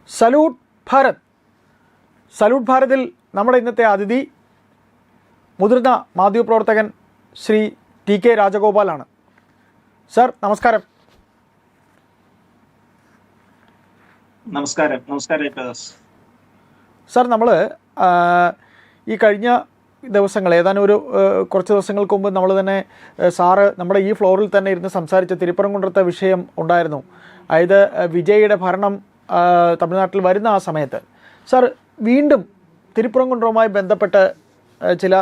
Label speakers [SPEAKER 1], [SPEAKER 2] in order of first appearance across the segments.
[SPEAKER 1] Salute Bharat. Salute ഭാരതിൽ നമ്മുടെ ഇന്നത്തെ അതിഥി മുതിർന്ന മാധ്യമപ്രവർത്തകൻ ശ്രീ ടി കെ രാജഗോപാലാണ്. സർ നമസ്കാരം.
[SPEAKER 2] നമസ്കാരം. നമസ്കാരം
[SPEAKER 1] സർ, നമ്മൾ ഈ കഴിഞ്ഞ ദിവസങ്ങൾ ഏതാനും കുറച്ച് ദിവസങ്ങൾക്ക് മുമ്പ് നമ്മൾ തന്നെ സാറ് നമ്മുടെ ഈ ഫ്ലോറിൽ തന്നെ ഇരുന്ന് സംസാരിച്ച തിരുപ്പറംകുன்றത്തെ വിഷയം ഉണ്ടായിരുന്നു. അതായത് വിജയുടെ ഭരണം തമിഴ്നാട്ടിൽ വരുന്ന ആ സമയത്ത് സാർ വീണ്ടും തിരുപ്പറംകുன்றവുമായി ബന്ധപ്പെട്ട് ചില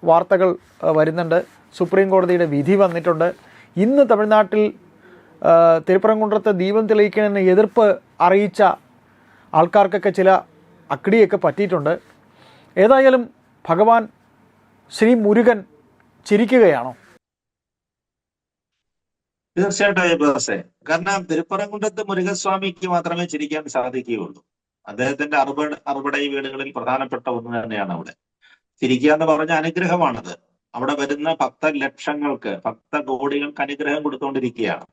[SPEAKER 1] വാർത്തകൾ വരുന്നുണ്ട്. സുപ്രീം കോടതിയുടെ വിധി വന്നിട്ടുണ്ട്. ഇന്ന് തമിഴ്നാട്ടിൽ തിരുപ്പറംകുன்றത്തെ ദീപം തെളിയിക്കുന്നതിന് എതിർപ്പ് അറിയിച്ച ആൾക്കാർക്കൊക്കെ ചില അക്കിടിയൊക്കെ പറ്റിയിട്ടുണ്ട്. ഏതായാലും ഭഗവാൻ ശ്രീ മുരുകൻ ചിരിക്കുകയാണോ?
[SPEAKER 2] തീർച്ചയായിട്ടും. കാരണം തിരുപ്പറംകുன்றത്ത് മുരുകസ്വാമിക്ക് മാത്രമേ ചിരിക്കാൻ സാധിക്കുകയുള്ളൂ. അദ്ദേഹത്തിന്റെ അറുപടൈ വീടുകളിൽ പ്രധാനപ്പെട്ട ഒന്ന് തന്നെയാണ് അവിടെ. ചിരിക്കുക എന്ന് പറഞ്ഞ അനുഗ്രഹമാണത്. അവിടെ വരുന്ന ഭക്തലക്ഷങ്ങൾക്ക്, ഭക്തകോടികൾക്ക് അനുഗ്രഹം കൊടുത്തുകൊണ്ടിരിക്കുകയാണ്.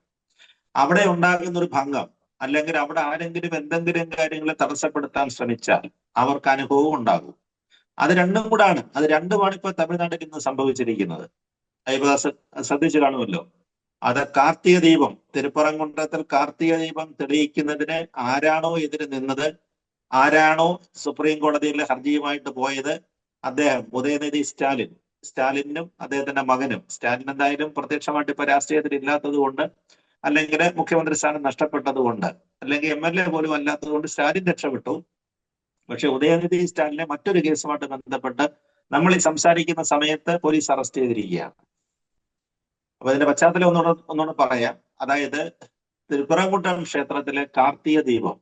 [SPEAKER 2] അവിടെ ഉണ്ടാകുന്ന ഒരു ഭംഗം, അല്ലെങ്കിൽ അവിടെ ആരെങ്കിലും എന്തെങ്കിലും കാര്യങ്ങളെ തടസ്സപ്പെടുത്താൻ ശ്രമിച്ചാൽ അവർക്ക് അനുഭവം ഉണ്ടാകും. അത് രണ്ടുമാണ് ഇപ്പൊ തമിഴ്നാട്ടിൽ ഇന്ന് സംഭവിച്ചിരിക്കുന്നത്. ശ്രദ്ധിച്ചു കാണുമല്ലോ. അത് കാർത്തിക ദീപം, തിരുപ്പറംകുன்றത്തിൽ കാർത്തിക ദീപം തെളിയിക്കുന്നതിന് ആരാണോ എതിര് നിന്നത്, ആരാണോ സുപ്രീം കോടതിയിലെ ഹർജിയുമായിട്ട് പോയത്, അദ്ദേഹം ഉദയനിധി സ്റ്റാലിനും അദ്ദേഹത്തിന്റെ മകനും, സ്റ്റാലിൻ എന്തായാലും പ്രത്യക്ഷമായിട്ട് ഇപ്പൊ രാഷ്ട്രീയത്തിൽ ഇല്ലാത്തത് കൊണ്ട്, അല്ലെങ്കിൽ മുഖ്യമന്ത്രി സ്ഥാനം നഷ്ടപ്പെട്ടത് കൊണ്ട്, അല്ലെങ്കിൽ MLA പോലും അല്ലാത്തത് കൊണ്ട് സ്റ്റാലിൻ രക്ഷപ്പെട്ടു. പക്ഷെ ഉദയനിധി സ്റ്റാലിനെ മറ്റൊരു കേസുമായിട്ട് ബന്ധപ്പെട്ട് നമ്മൾ ഈ സംസാരിക്കുന്ന സമയത്ത് പോലീസ് അറസ്റ്റ് ചെയ്തിരിക്കുകയാണ്. അപ്പൊ ഇതിന്റെ പശ്ചാത്തലം ഒന്നുകൂടെ പറയാം. അതായത് തിരുപ്പറംകുന്றம் ക്ഷേത്രത്തിലെ കാർത്തിക ദീപം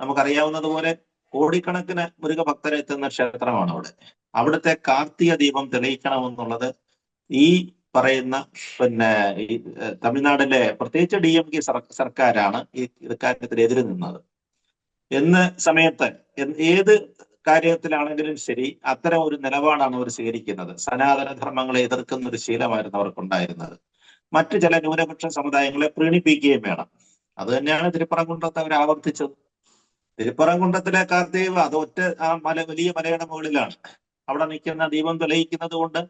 [SPEAKER 2] നമുക്കറിയാവുന്നതുപോലെ കോടിക്കണക്കിന് മുരുക ഭക്തരെത്തുന്ന ക്ഷേത്രമാണ് അവിടെ. അവിടുത്തെ കാർത്തിക ദീപം തെളിയിക്കണമെന്നുള്ളത് ഈ പറയുന്ന ഈ തമിഴ്നാടിലെ പ്രത്യേകിച്ച് DMK സർക്കാരാണ് ഈ കാര്യത്തിൽ എതിര് നിന്നത്. സമയത്ത് ഏത് കാര്യത്തിലാണെങ്കിലും ശരി, അത്തരം ഒരു നിലപാടാണ് അവർ സ്വീകരിക്കുന്നത്. സനാതന ധർമ്മങ്ങളെ എതിർക്കുന്ന ഒരു ശീലമായിരുന്നു അവർക്കുണ്ടായിരുന്നത്. മറ്റു ചില ന്യൂനപക്ഷ സമുദായങ്ങളെ പ്രീണിപ്പിക്കുകയും വേണം. അത് തന്നെയാണ് തിരുപ്പറംകുன்றത്ത് അവർ ആവർത്തിച്ചത്. തിരുപ്പറംകുன்றത്തിലെ കാർത്തിക അത് വലിയ മലയുടെ മുകളിലാണ്. അവിടെ നിൽക്കുന്ന ദീപം തെളിയിക്കുന്നത് കൊണ്ട്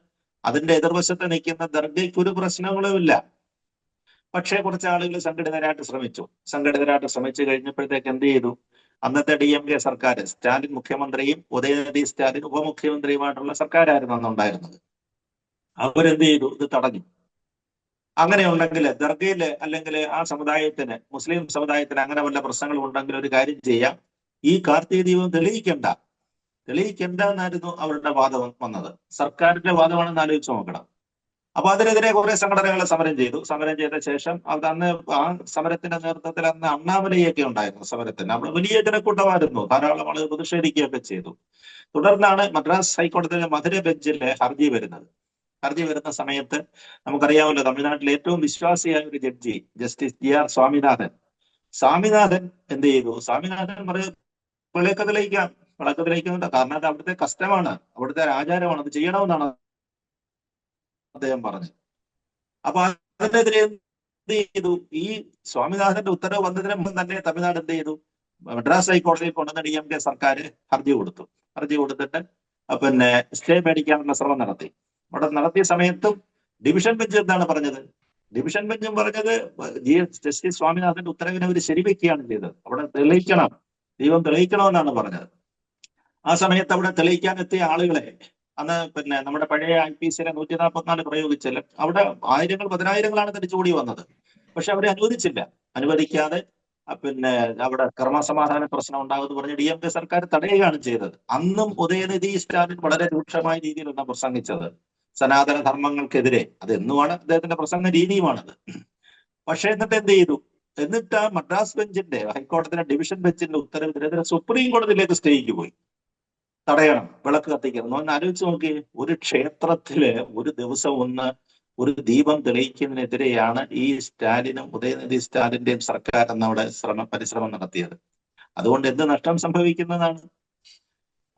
[SPEAKER 2] അതിന്റെ എതിർവശത്ത് നിൽക്കുന്ന ദർഗയ്ക്ക് ഒരു പ്രശ്നങ്ങളുമില്ല. പക്ഷേ കുറച്ച് ആളുകൾ സംഘടിതരായിട്ട് ശ്രമിച്ചു കഴിഞ്ഞപ്പോഴത്തേക്ക് എന്ത് ചെയ്തു? അന്നത്തെ DMK സർക്കാർ, സ്റ്റാലിൻ മുഖ്യമന്ത്രിയും ഉദയനിധി സ്റ്റാലിൻ ഉപമുഖ്യമന്ത്രിയുമായിട്ടുള്ള സർക്കാരായിരുന്നു അന്നുണ്ടായിരുന്നത്. അവരെന്ത് ചെയ്തു? ഇത് തടഞ്ഞു. അങ്ങനെയുണ്ടെങ്കിൽ ദർഗയില് അല്ലെങ്കിൽ ആ സമുദായത്തിന്, മുസ്ലിം സമുദായത്തിന് അങ്ങനെ വല്ല പ്രശ്നങ്ങളും ഉണ്ടെങ്കിൽ ഒരു കാര്യം ചെയ്യാം, ഈ കാർത്തിക ദീപം തെളിയിക്കണ്ട എന്നായിരുന്നു അവരുടെ വാദം വന്നത്. സർക്കാരിന്റെ വാദമാണെന്ന് ആലോചിച്ച് നോക്കണം. അപ്പൊ അതിനെതിരെ കുറെ സംഘടനകൾ സമരം ചെയ്ത ശേഷം അന്ന് ആ സമരത്തിന്റെ നേതൃത്വത്തിൽ അന്ന് അണ്ണാമലയൊക്കെ ഉണ്ടായിരുന്നു സമരത്തിന്. നമ്മൾ വലിയ ജനക്കൂട്ടമായിരുന്നു, ധാരാളം ആളുകൾ പ്രതിഷേധിക്കുകയൊക്കെ ചെയ്തു. തുടർന്നാണ് മദ്രാസ് ഹൈക്കോടതിയിലെ മധുര ബെഞ്ചിലെ ഹർജി വരുന്ന സമയത്ത് നമുക്കറിയാമല്ലോ, തമിഴ്നാട്ടിലെ ഏറ്റവും വിശ്വാസിയായ ഒരു ജഡ്ജി ജസ്റ്റിസ് GR സ്വാമിനാഥൻ എന്ത് ചെയ്തു? സ്വാമിനാഥൻ പറയും വിളക്ക് തെളിയിക്കുന്നുണ്ട്. കാരണം അത് അവിടുത്തെ കസ്റ്റമാണ്, അവിടുത്തെ ആചാരമാണ്, അത് ചെയ്യണമെന്നാണ് അദ്ദേഹം പറഞ്ഞു. അപ്പൊ അതിനെതിരെ എന്ത് ചെയ്തു? ഈ സ്വാമിനാഥന്റെ ഉത്തരവ് വന്നതിന് മുമ്പ് തന്നെ തമിഴ്നാട് എന്ത് ചെയ്തു? മദ്രാസ് ഹൈക്കോടതിയിൽ കൊണ്ടുവന്ന DMK സർക്കാർ ഹർജി കൊടുത്തിട്ട് സ്റ്റേ മേടിക്കാനുള്ള ശ്രമം നടത്തിയ സമയത്തും ഡിവിഷൻ ബെഞ്ച് എന്താണ് പറഞ്ഞത്? ഡിവിഷൻ ബെഞ്ചും പറഞ്ഞത് ജസ്റ്റിസ് സ്വാമിനാഥന്റെ ഉത്തരവിനെ അവർ ശരിവെക്കുകയാണ് ചെയ്തത്. അവിടെ ദീപം തെളിയിക്കണമെന്നാണ് പറഞ്ഞത്. ആ സമയത്ത് അവിടെ തെളിയിക്കാനെത്തിയ ആളുകളെ അന്ന് നമ്മുടെ പഴയ IPC 144 പ്രയോഗിച്ചാൽ അവിടെ പതിനായിരങ്ങളാണ് തിരിച്ചുകൂടി വന്നത്. പക്ഷെ അവരെ അനുവദിക്കാതെ അവിടെ ക്രമസമാധാന പ്രശ്നം ഉണ്ടാകുമെന്ന് പറഞ്ഞ് DMK സർക്കാർ തടയുകയാണ് ചെയ്തത്. അന്നും ഉദയനിധി സ്റ്റാലിൻ വളരെ രൂക്ഷമായ രീതിയിലാണ് പ്രസംഗിച്ചത്, സനാതന ധർമ്മങ്ങൾക്കെതിരെ. അത് എന്നുമാണ് അദ്ദേഹത്തിന്റെ പ്രസംഗ രീതിയുമാണത്. പക്ഷെ എന്നിട്ട് എന്ത് ചെയ്തു? എന്നിട്ട് ആ മദ്രാസ് ബെഞ്ചിന്റെ, ഹൈക്കോടതിയുടെ ഡിവിഷൻ ബെഞ്ചിന്റെ ഉത്തരവിനെതിരെ സുപ്രീം കോടതിയിലേക്ക് സ്റ്റേക്ക് പോയി. തടയണം, വിളക്ക് കത്തിക്കണം. ഒന്ന് ആലോചിച്ച് നോക്കി, ഒരു ക്ഷേത്രത്തില് ഒരു ദിവസം ഒരു ദീപം തെളിയിക്കുന്നതിനെതിരെയാണ് ഈ സ്റ്റാലിനും ഉദയനിധി സ്റ്റാലിന്റെയും സർക്കാർ എന്നവിടെ പരിശ്രമം നടത്തിയത്. അതുകൊണ്ട് എന്ത് നഷ്ടം സംഭവിക്കുന്നതാണ്?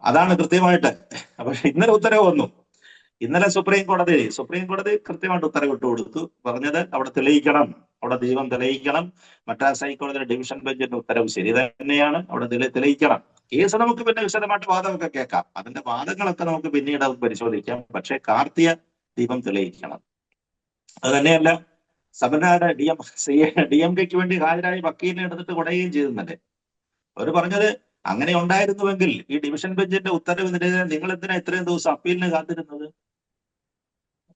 [SPEAKER 2] അതാണ് കൃത്യമായിട്ട്. പക്ഷെ ഇന്നലെ ഉത്തരവ് വന്നു. ഇന്നലെ സുപ്രീം കോടതി കൃത്യമായിട്ട് ഉത്തരവിട്ട് കൊടുത്തു. പറഞ്ഞത് അവിടെ തെളിയിക്കണം, അവിടെ ദൈവം തെളിയിക്കണം. മദ്രാസ് ഹൈക്കോടതിയുടെ ഡിവിഷൻ ബെഞ്ചിന്റെ ഉത്തരവ് ശരി തന്നെയാണ്, അവിടെ തെളിയിക്കണം. കേസ് നമുക്ക് പിന്നെ വിശദമായിട്ട് വാദമൊക്കെ കേൾക്കാം, അതിന്റെ വാദങ്ങളൊക്കെ നമുക്ക് പിന്നീട് പരിശോധിക്കാം. പക്ഷേ കാർത്തിക ദീപം തെളിയിക്കണം. അത് തന്നെയല്ല, സബനാട് ഡി എം കെക്ക് വേണ്ടി ഹാജരായി വക്കീലിനെ എടുത്തിട്ട് കുടയുകയും ചെയ്തെന്നല്ലേ അവർ പറഞ്ഞത്. അങ്ങനെ ഉണ്ടായിരുന്നുവെങ്കിൽ ഈ ഡിവിഷൻ ബെഞ്ചിന്റെ ഉത്തരവിനെതിരെ നിങ്ങൾ എന്തിനാ ഇത്രയും ദിവസം അപ്പീലിന് കാത്തിരുന്നത്?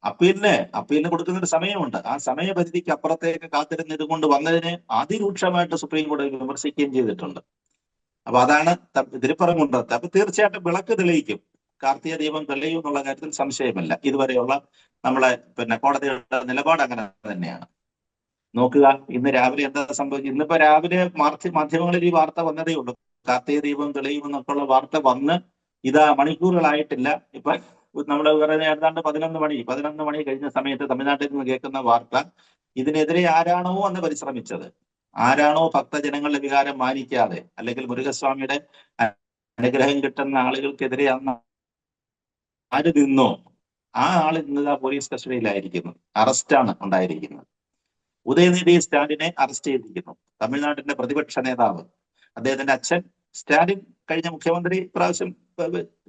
[SPEAKER 2] അപ്പീലിന് കൊടുക്കുന്ന ഒരു സമയമുണ്ട്. ആ സമയപരിധിക്ക് അപ്പുറത്തേക്ക് കാത്തിരുന്ന് ഇതുകൊണ്ട് വന്നതിനെ അതിരൂക്ഷമായിട്ട് സുപ്രീം കോടതി വിമർശിക്കുകയും ചെയ്തിട്ടുണ്ട്. അപ്പൊ അതാണ് തിരുപ്പറംകുன்றത്ത്. അപ്പൊ തീർച്ചയായിട്ടും വിളക്ക് തെളിയിക്കും, കാർത്തിക ദീപം തെളിയും എന്നുള്ള കാര്യത്തിൽ സംശയമില്ല. ഇതുവരെയുള്ള നമ്മളെ കോടതിയുടെ നിലപാട് അങ്ങനെ തന്നെയാണ്. നോക്കുക, ഇന്ന് രാവിലെ എന്താ സംഭവിച്ചത്? ഇന്നിപ്പോ രാവിലെ മാധ്യമങ്ങളിൽ ഈ വാർത്ത വന്നതേ ഉള്ളൂ, കാർത്തിക ദീപം തെളിയുമെന്നൊക്കെയുള്ള വാർത്ത വന്ന് ഇതാ മണിക്കൂറുകളായിട്ടില്ല. ഇപ്പൊ നമ്മൾ പറയുന്ന ഏതാണ്ട് 11 മണി കഴിഞ്ഞ സമയത്ത് തമിഴ്നാട്ടിൽ നിന്ന് കേൾക്കുന്ന വാർത്ത, ഇതിനെതിരെ ആരാണോ അന്ന് പരിശ്രമിച്ചത്, ആരാണോ ഭക്തജനങ്ങളുടെ വികാരം മാനിക്കാതെ അല്ലെങ്കിൽ മുരുകസ്വാമിയുടെ അനുഗ്രഹം കിട്ടുന്ന ആളുകൾക്കെതിരെ അന്ന് ആര് നിന്നോ ആ ആൾ ഇന്ന് പോലീസ് കസ്റ്റഡിയിലായിരിക്കുന്നു, അറസ്റ്റാണ് ഉണ്ടായിരിക്കുന്നത്. ഉദയനിധി സ്റ്റാലിനെ അറസ്റ്റ് ചെയ്തിരിക്കുന്നു. തമിഴ്നാട്ടിന്റെ പ്രതിപക്ഷ നേതാവ്, അദ്ദേഹത്തിന്റെ അച്ഛൻ സ്റ്റാലിൻ കഴിഞ്ഞ മുഖ്യമന്ത്രി പ്രാവശ്യം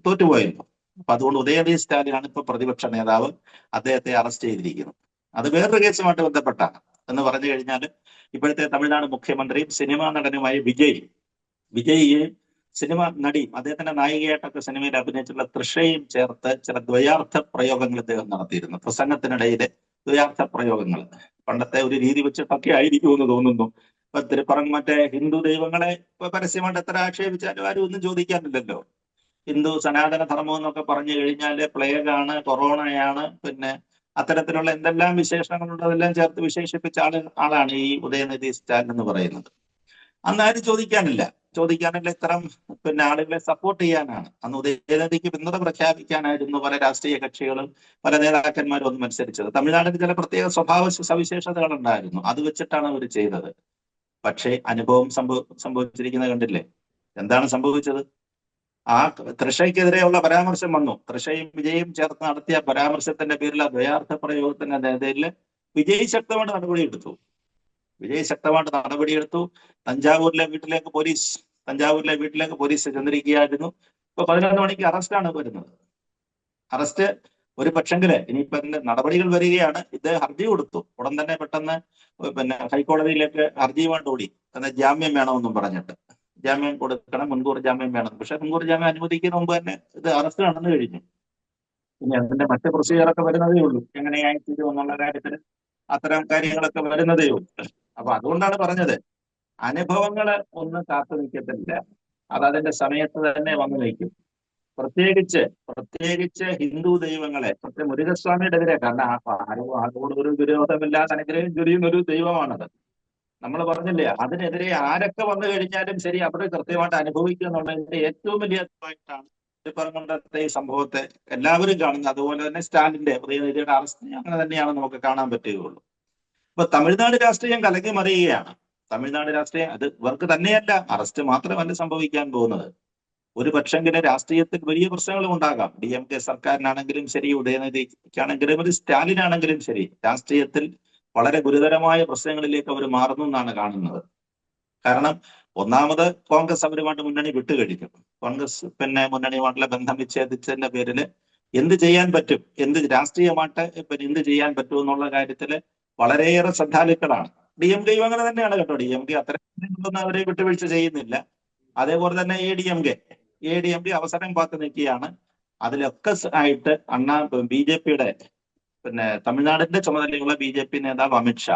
[SPEAKER 2] തോറ്റുപോയിരുന്നു. അപ്പൊ അതുകൊണ്ട് ഉദയനിധി സ്റ്റാലിനാണ് ഇപ്പൊ പ്രതിപക്ഷ നേതാവ്, അദ്ദേഹത്തെ അറസ്റ്റ് ചെയ്തിരിക്കുന്നു. അത് വേറൊരു കേസുമായിട്ട് ബന്ധപ്പെട്ടാണ് എന്ന് പറഞ്ഞു കഴിഞ്ഞാൽ, ഇപ്പോഴത്തെ തമിഴ്നാട് മുഖ്യമന്ത്രിയും സിനിമാ നടനുമായ വിജയിയെയും സിനിമ നടി അദ്ദേഹത്തിന്റെ നായികയായിട്ടൊക്കെ സിനിമയിൽ അഭിനയിച്ചിട്ടുള്ള തൃഷയും ചേർത്ത് ചില ദ്വയാർത്ഥ പ്രയോഗങ്ങൾ അദ്ദേഹം നടത്തിയിരുന്നു. പ്രസംഗത്തിനിടയിലെ ദ്വയാർത്ഥ പ്രയോഗങ്ങൾ പണ്ടത്തെ ഒരു രീതി വെച്ചിട്ടൊക്കെ ആയിരിക്കുമെന്ന് തോന്നുന്നു. ഇപ്പൊ മറ്റേ ഹിന്ദു ദൈവങ്ങളെ പരസ്യമായിട്ട് എത്ര ആക്ഷേപിച്ചാലും ആരും ഒന്നും ചോദിക്കാനില്ലല്ലോ. ഹിന്ദു സനാതന ധർമ്മം എന്നൊക്കെ പറഞ്ഞു കഴിഞ്ഞാല് പ്ലേഗാണ്, കൊറോണയാണ്, അത്തരത്തിലുള്ള എന്തെല്ലാം വിശേഷങ്ങളുണ്ടോ അതെല്ലാം ചേർത്ത് വിശേഷിപ്പിച്ച ആളാണ് ഈ ഉദയനിധി സ്റ്റാലിൻ എന്ന് പറയുന്നത്. അന്ന് ആരും ചോദിക്കാനില്ല, ഇത്തരം ആളുകളെ സപ്പോർട്ട് ചെയ്യാനാണ്. അന്ന് ഉദയനിധിക്ക് പിന്തുണ പ്രഖ്യാപിക്കാനായിരുന്നു പല രാഷ്ട്രീയ കക്ഷികളും പല നേതാക്കന്മാരും ഒന്നും മത്സരിച്ചത്. തമിഴ്നാടിന് ചില പ്രത്യേക സ്വഭാവ സവിശേഷതകൾ ഉണ്ടായിരുന്നു, അത് വെച്ചിട്ടാണ് അവർ ചെയ്തത്. പക്ഷേ അനുഭവം സംഭവിച്ചിരിക്കുന്നത് കണ്ടില്ലേ? എന്താണ് സംഭവിച്ചത്? ആ തൃഷയ്ക്കെതിരെയുള്ള പരാമർശം വന്നു. തൃഷയും വിജയും ചേർത്ത് നടത്തിയ പരാമർശത്തിന്റെ പേരിൽ ആ ദ്വയാർത്ഥ പ്രയോഗത്തിന്റെ പേരിൽ വിജയ് ശക്തമായിട്ട് നടപടിയെടുത്തു. തഞ്ചാവൂരിലെ വീട്ടിലേക്ക് പോലീസ് ചെന്നിരിക്കുകയായിരുന്നു. ഇപ്പൊ 11 മണിക്ക് അറസ്റ്റാണ് വരുന്നത്. അറസ്റ്റ് ഒരു പക്ഷെങ്കില് ഇനിയിപ്പോ നടപടികൾ വരികയാണ്. ഇത് ഹർജി കൊടുത്തു ഉടൻ തന്നെ പെട്ടെന്ന് ഹൈക്കോടതിയിലേക്ക് ഹർജിയുമായിട്ട് ഓടി, ജാമ്യം വേണമെന്നും പറഞ്ഞിട്ട്. ജാമ്യം കൊടുക്കണം, മുൻകൂർ ജാമ്യം വേണം. പക്ഷെ മുൻകൂർ ജാമ്യം അനുവദിക്കുന്ന മുമ്പ് തന്നെ ഇത് അറസ്റ്റ് നടന്നു കഴിഞ്ഞു. ഇനി അതിന്റെ മറ്റ് പ്രൊസീജിയറൊക്കെ വരുന്നതേ ഉള്ളൂ, എങ്ങനെയായി തീരുമെന്നുള്ള കാര്യത്തിൽ അത്തരം കാര്യങ്ങളൊക്കെ വരുന്നതേ ഉള്ളൂ. അപ്പൊ അതുകൊണ്ടാണ് പറഞ്ഞത്, അനുഭവങ്ങള് ഒന്നും കാത്തു നിൽക്കത്തില്ല, അത് അതിന്റെ സമയത്ത് തന്നെ വന്നു നിൽക്കും. പ്രത്യേകിച്ച് ഹിന്ദു ദൈവങ്ങളെ, മുരുകസ്വാമിയുടെ എതിരെ, കാരണം ആരോട് ഒരു വിരോധമില്ലാതെ അനുഗ്രഹം ചൊരിയുന്ന ഒരു ദൈവമാണത്. നമ്മൾ പറഞ്ഞില്ലേ, അതിനെതിരെ ആരൊക്കെ വന്നു കഴിഞ്ഞാലും ശരി, അവർ കൃത്യമായിട്ട് അനുഭവിക്കുക എന്നുള്ളതിന്റെ ഏറ്റവും വലിയതായിട്ടാണ് തിരുപ്പറംകുன்றത്തെ ഈ സംഭവത്തെ എല്ലാവരും കാണുന്നത്. അതുപോലെ തന്നെ സ്റ്റാലിന്റെ ഉദയനിധിയുടെ അറസ്റ്റ് അങ്ങനെ തന്നെയാണ് നമുക്ക് കാണാൻ പറ്റുകയുള്ളൂ. ഇപ്പൊ തമിഴ്നാട് രാഷ്ട്രീയം കലങ്ങി മറിയുകയാണ്. തമിഴ്നാട് രാഷ്ട്രീയം അത് ഇവർക്ക് തന്നെയല്ല, അറസ്റ്റ് മാത്രമല്ല സംഭവിക്കാൻ പോകുന്നത്. ഒരു പക്ഷെങ്കില് രാഷ്ട്രീയത്തിൽ വലിയ പ്രശ്നങ്ങളും ഉണ്ടാകാം. DMK സർക്കാരിനാണെങ്കിലും ശരി, ഉദയനിധിക്കാണെങ്കിലും ഒരു സ്റ്റാലിനാണെങ്കിലും ശരി, രാഷ്ട്രീയത്തിൽ വളരെ ഗുരുതരമായ പ്രശ്നങ്ങളിലേക്ക് അവർ മാറുന്നു എന്നാണ് കാണുന്നത്. കാരണം ഒന്നാമത് കോൺഗ്രസ് അവരുമായിട്ട് മുന്നണി വിട്ടുകഴിഞ്ഞു. കോൺഗ്രസ് മുന്നണിയുമായിട്ടുള്ള ബന്ധം വിച്ഛേദിച്ചതിന്റെ പേരിൽ എന്ത് ചെയ്യാൻ പറ്റും, രാഷ്ട്രീയമായിട്ട് എന്ത് ചെയ്യാൻ പറ്റും എന്നുള്ള കാര്യത്തിൽ വളരെയേറെ ശ്രദ്ധാലുക്കളാണ്. DMK അങ്ങനെ തന്നെയാണ് കേട്ടോ. DMK അത്തരം അവരെ വിട്ടുവീഴ്ച ചെയ്യുന്നില്ല. അതേപോലെ തന്നെ ADMK അവസരം കാത്തു നിൽക്കുകയാണ്. അതിലൊക്കെ ആയിട്ട് BJPയുടെ തമിഴ്നാടിന്റെ ചുമതലയുള്ള BJP നേതാവ് അമിത്ഷാ,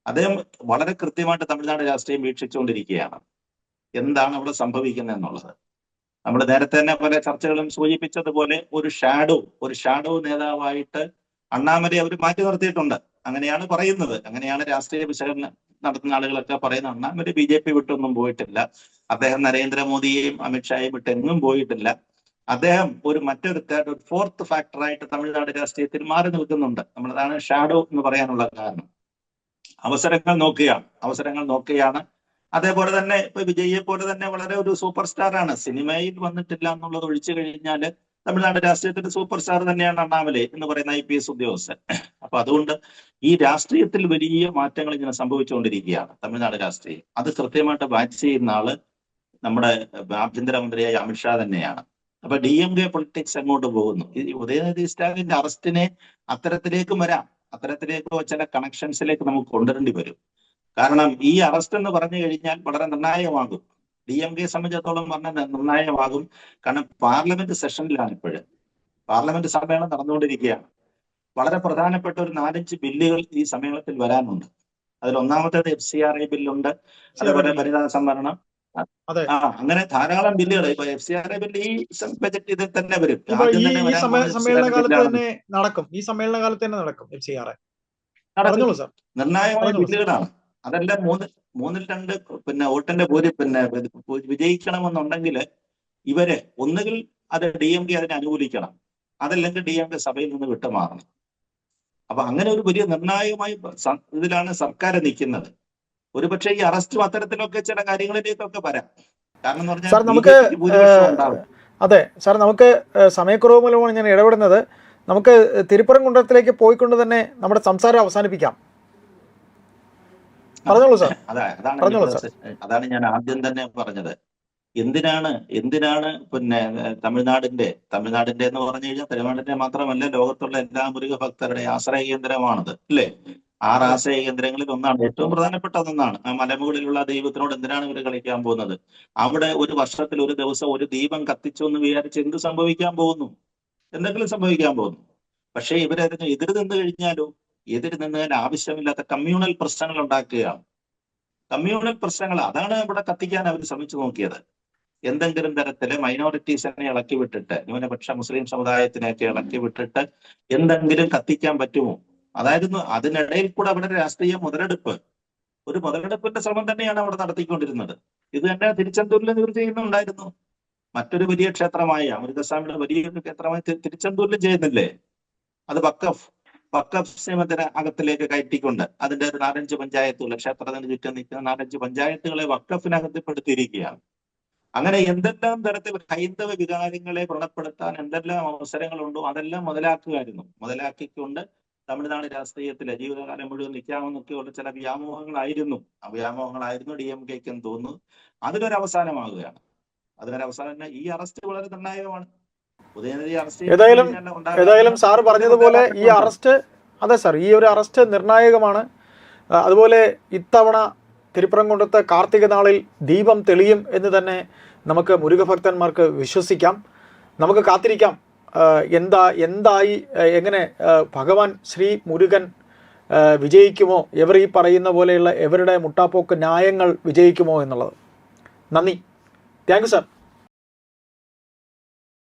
[SPEAKER 2] അദ്ദേഹം വളരെ കൃത്യമായിട്ട് തമിഴ്നാട് രാഷ്ട്രീയം വീക്ഷിച്ചുകൊണ്ടിരിക്കുകയാണ്. എന്താണ് അവിടെ സംഭവിക്കുന്നത് എന്നുള്ളത്. നമ്മൾ നേരത്തെ തന്നെ പല ചർച്ചകളും സൂചിപ്പിച്ചതുപോലെ ഒരു ഷാഡോ നേതാവായിട്ട് അണ്ണാമലയെ അവർ മാറ്റി നിർത്തിയിട്ടുണ്ട്. അങ്ങനെയാണ് പറയുന്നത്, അങ്ങനെയാണ് രാഷ്ട്രീയ വിശകലനം നടത്തുന്ന ആളുകളൊക്കെ പറയുന്നത്. അണ്ണാമല BJP വിട്ടൊന്നും പോയിട്ടില്ല, അദ്ദേഹം നരേന്ദ്രമോദിയെയും അമിത്ഷായെയും വിട്ട് എങ്ങും പോയിട്ടില്ല. അദ്ദേഹം മറ്റൊരു ഫോർത്ത് ഫാക്ടറായിട്ട് തമിഴ്നാട് രാഷ്ട്രീയത്തിൽ മാറി നിൽക്കുന്നുണ്ട്. നമ്മളതാണ് ഷാഡോ എന്ന് പറയാനുള്ള കാരണം. അവസരങ്ങൾ നോക്കുകയാണ്. അതേപോലെ തന്നെ ഇപ്പൊ വിജയിയെ പോലെ തന്നെ വളരെ ഒരു സൂപ്പർ സ്റ്റാർ ആണ്. സിനിമയിൽ വന്നിട്ടില്ല എന്നുള്ളത് ഒഴിച്ചു കഴിഞ്ഞാല് തമിഴ്നാട് രാഷ്ട്രീയത്തിന്റെ സൂപ്പർ സ്റ്റാർ തന്നെയാണ് അണ്ണാമലൈ എന്ന് പറയുന്ന IPS ഉദ്യോഗസ്ഥൻ. അപ്പൊ അതുകൊണ്ട് ഈ രാഷ്ട്രീയത്തിൽ വലിയ മാറ്റങ്ങൾ ഇങ്ങനെ സംഭവിച്ചുകൊണ്ടിരിക്കുകയാണ് തമിഴ്നാട് രാഷ്ട്രീയം. അത് കൃത്യമായിട്ട് വാച്ച് ചെയ്യുന്ന ആള് നമ്മുടെ ആഭ്യന്തരമന്ത്രിയായ അമിത്ഷാ തന്നെയാണ്. അപ്പൊ DMK പൊളിറ്റിക്സ് അങ്ങോട്ട് പോകുന്നു. ഈ ഉദയനിധി സ്റ്റാലിന്റെ അറസ്റ്റിനെ അത്തരത്തിലേക്കും വരാം, അത്തരത്തിലേക്ക് ചില കണക്ഷൻസിലേക്ക് നമുക്ക് കൊണ്ടുവരേണ്ടി വരും. കാരണം ഈ അറസ്റ്റ് എന്ന് പറഞ്ഞു കഴിഞ്ഞാൽ വളരെ നിർണായകമാകും. DMK സംബന്ധിച്ചിടത്തോളം പറഞ്ഞാൽ നിർണായകമാകും. കാരണം പാർലമെന്റ് സെഷനിലാണ് ഇപ്പോഴും, പാർലമെന്റ് സമ്മേളനം നടന്നുകൊണ്ടിരിക്കുകയാണ്. വളരെ പ്രധാനപ്പെട്ട ഒരു 4-5 ബില്ലുകൾ ഈ സമ്മേളനത്തിൽ വരാനുണ്ട്. അതിൽ ഒന്നാമത്തേത് FCRA ബില്ലുണ്ട്, അതേപോലെ വനിതാ സംവരണം, അങ്ങനെ ധാരാളം ബില്ലുകൾ. ഇപ്പൊ FCRA ബില്ല് ഈ ബജറ്റ് ഇതിൽ തന്നെ വരും. നിർണായകമായ ബില്ലുകളാണ് അതെല്ലാം. മൂന്നിൽ 2 വോട്ടിന്റെ വിജയിക്കണമെന്നുണ്ടെങ്കിൽ ഇവര് ഒന്നുകിൽ അത് DMK അതിനെ അനുകൂലിക്കണം, അതല്ലെങ്കിൽ DMK സഭയിൽ നിന്ന് വിട്ടുമാറണം. അപ്പൊ അങ്ങനെ ഒരു വലിയ നിർണായകമായ ഇതിലാണ് സർക്കാർ നിൽക്കുന്നത്. ഒരുപക്ഷെ ഈ അറസ്റ്റും അത്തരത്തിലൊക്കെ ചില കാര്യങ്ങളിലേക്കൊക്കെ വരാം. കാരണം എന്ന് പറഞ്ഞാൽ
[SPEAKER 1] നമുക്ക് അതെ സാർ, നമുക്ക് സമയക്കുറവ് മൂലമാണ് ഞാൻ ഇടപെടുന്നത്. നമുക്ക് തിരുപ്പറംകുன்றത്തിലേക്ക് പോയിക്കൊണ്ട് തന്നെ നമ്മുടെ സംസാരം അവസാനിപ്പിക്കാം. പറഞ്ഞോളൂ സാർ.
[SPEAKER 2] അതാണ് ഞാൻ ആദ്യം തന്നെ പറഞ്ഞത്. എന്തിനാണ് തമിഴ്നാടിന്റെ എന്ന് പറഞ്ഞു കഴിഞ്ഞാൽ തമിഴ്നാടിന്റെ മാത്രമല്ല, ലോകത്തുള്ള എല്ലാ മുരുക ഭക്തരുടെ ആശ്രയ കേന്ദ്രമാണത് അല്ലേ? 6 ആശ്രയ കേന്ദ്രങ്ങളിൽ ഒന്നാണ്, ഏറ്റവും പ്രധാനപ്പെട്ടതൊന്നാണ്. ആ മലമുകളിലുള്ള ദൈവത്തിനോട് എന്തിനാണ് ഇവർ കളിക്കാൻ പോകുന്നത്? അവിടെ ഒരു വർഷത്തിൽ ഒരു ദിവസം ഒരു ദീപം കത്തിച്ചു എന്ന് വിചാരിച്ച് എന്ത് സംഭവിക്കാൻ പോകുന്നു? എന്തെങ്കിലും സംഭവിക്കാൻ പോകുന്നു. പക്ഷേ ഇവരതിന് എതിര് നിന്ന് കഴിഞ്ഞാലോ, എതിര് നിന്നതിന് ആവശ്യമില്ലാത്ത കമ്മ്യൂണൽ പ്രശ്നങ്ങൾ ഉണ്ടാക്കുകയാണ്. കമ്മ്യൂണൽ പ്രശ്നങ്ങൾ അതാണ് ഇവിടെ കത്തിക്കാൻ അവർ ശ്രമിച്ചു നോക്കിയത്. എന്തെങ്കിലും തരത്തില് മൈനോറിറ്റീസിനെ ഇളക്കി വിട്ടിട്ട്, ന്യൂനപക്ഷ മുസ്ലിം സമുദായത്തിനെയൊക്കെ ഇളക്കി വിട്ടിട്ട് എന്തെങ്കിലും കത്തിക്കാൻ പറ്റുമോ? അതായിരുന്നു. അതിനിടയിൽ കൂടെ അവിടെ രാഷ്ട്രീയ ഒരു മുതലെടുപ്പിന്റെ ശ്രമം തന്നെയാണ് അവിടെ നടത്തിക്കൊണ്ടിരുന്നത്. ഇത് തന്നെ തിരുച്ചെന്തൂരിൽ ചെയ്യുന്നുണ്ടായിരുന്നു. മറ്റൊരു വലിയ ക്ഷേത്രമായ അമൃതസ്വാമിയുടെ വലിയൊരു ക്ഷേത്രമായി തിരുച്ചെന്തൂരിലും ചെയ്യുന്നില്ലേ? അത് വഖഫ് നിയമത്തിന് അകത്തിലേക്ക് കയറ്റിക്കൊണ്ട് അതിന്റെ ഒരു 4-5 പഞ്ചായത്തുകൾ, ക്ഷേത്രത്തിന് ചുറ്റും നിൽക്കുന്ന 4-5 പഞ്ചായത്തുകളെ വഖഫിനകത്ത് പെടുത്തിയിരിക്കുകയാണ്. അങ്ങനെ എന്തെല്ലാം തരത്തിൽ ഹൈന്ദവ വികാരങ്ങളെ വ്രണപ്പെടുത്താൻ എന്തെല്ലാം അവസരങ്ങളുണ്ടോ അതെല്ലാം മുതലാക്കിക്കൊണ്ട് തമിഴ്നാട് രാഷ്ട്രീയത്തിലെ ജീവിതകാലം മുഴുവൻ നിൽക്കാമെന്നൊക്കെയുള്ള ചില വ്യാമോഹങ്ങളായിരുന്നു. ആ വ്യാമോഹങ്ങളായിരുന്നു DMKക്കും തോന്നുന്നു. അതിനൊരവസാനമാകുകയാണ്. ഈ അറസ്റ്റ് വളരെ നിർണായകമാണ്.
[SPEAKER 1] ഏതായാലും സാർ പറഞ്ഞതുപോലെ ഈ അറസ്റ്റ്, അതെ സാർ, ഈ ഒരു അറസ്റ്റ് നിർണായകമാണ്. അതുപോലെ ഇത്തവണ തിരുപ്പറംകുன்றത്ത് കാർത്തിക നാളിൽ ദീപം തെളിയും എന്ന് തന്നെ നമുക്ക് മുരുകഭക്തന്മാർക്ക് വിശ്വസിക്കാം. നമുക്ക് കാത്തിരിക്കാം എങ്ങനെ ഭഗവാൻ ശ്രീ മുരുകൻ വിജയിക്കുമോ, എവർ ഈ പറയുന്ന പോലെയുള്ള എവരുടെ മുട്ടാപ്പോക്ക് ന്യായങ്ങൾ വിജയിക്കുമോ എന്നുള്ളത്. നന്ദി. Thank you sir.